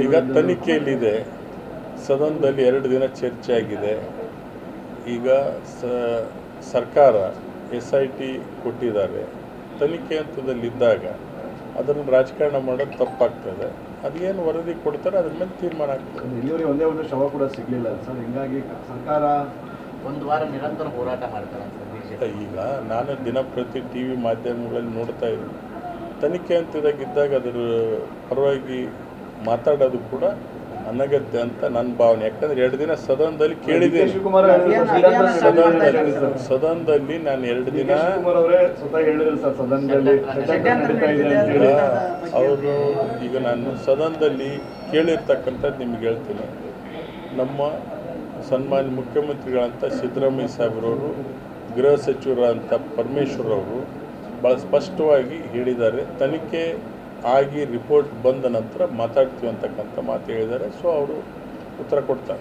ಈಗ ತನಿಖೆಯಲ್ಲಿದೆ, ಸದನದಲ್ಲಿ 2 ದಿನ ಚರ್ಚೆ ಆಗಿದೆ. ಈಗ ಸರ್ಕಾರ SIT ಕೊಟ್ಟಿದ್ದಾರೆ. ತನಿಖೆ ಹಂತದಲ್ಲಿದ್ದಾಗ ಅದನ್ನು ರಾಜಕಾರಣ ಮಾಡೋದು ತಪ್ಪಾಗ್ತದೆ. ಅದೇನು ವರದಿ ಕೊಡ್ತಾರೆ ಅದ್ರ ಮೇಲೆ ತೀರ್ಮಾನ ಆಗ್ತದೆ. ಇಲ್ಲಿವರೆಗೆ ಒಂದೇ ಒಂದು ಶವ ಕೂಡ ಸಿಗಲಿಲ್ಲ ಸರ್. ಹಿಂಗಾಗಿ ಸರ್ಕಾರ ಒಂದು ವಾರ ನಿರಂತರ ಹೋರಾಟ ಮಾಡ್ತಾರೆ ಸರ್. ಈಗ ನಾನು ದಿನಪ್ರತಿ TV ಮಾಧ್ಯಮಗಳಲ್ಲಿ ನೋಡ್ತಾ ಇದ್ದೀನಿ. ತನಿಖೆ ಹಂತದಾಗಿದ್ದಾಗ ಅದರ ಪರವಾಗಿ ಮಾತಾಡೋದು ಕೂಡ ಅನಗತ್ಯ ಅಂತ ನನ್ನ ಭಾವನೆ. ಯಾಕಂದ್ರೆ 2 ದಿನ ಸದನದಲ್ಲಿ ಕೇಳಿದ್ದೀನಿ. ಸದನದಲ್ಲಿ ನಾನು 2 ದಿನ ಅವರು ಈಗ ನಾನು ಸದನದಲ್ಲಿ ಕೇಳಿರ್ತಕ್ಕಂಥದ್ದು ನಿಮ್ಗೆ ಹೇಳ್ತೀನಿ. ನಮ್ಮ ಸನ್ಮಾನ್ಯ ಮುಖ್ಯಮಂತ್ರಿಗಳಂತ ಸಿದ್ದರಾಮಯ್ಯ ಸಾಹೇಬ್ರವರು, ಗೃಹ ಸಚಿವರಂತ ಪರಮೇಶ್ವರ್ ಅವರು ಭಾಳ ಸ್ಪಷ್ಟವಾಗಿ ಹೇಳಿದ್ದಾರೆ. ತನಿಖೆ ಆಗಿ ರಿಪೋರ್ಟ್ ಬಂದ ನಂತರ ಮಾತಾಡ್ತೀವಿ ಅಂತಕ್ಕಂಥ ಮಾತು ಹೇಳಿದ್ದಾರೆ. ಸೊ ಅವರು ಉತ್ತರ ಕೊಡ್ತಾರೆ.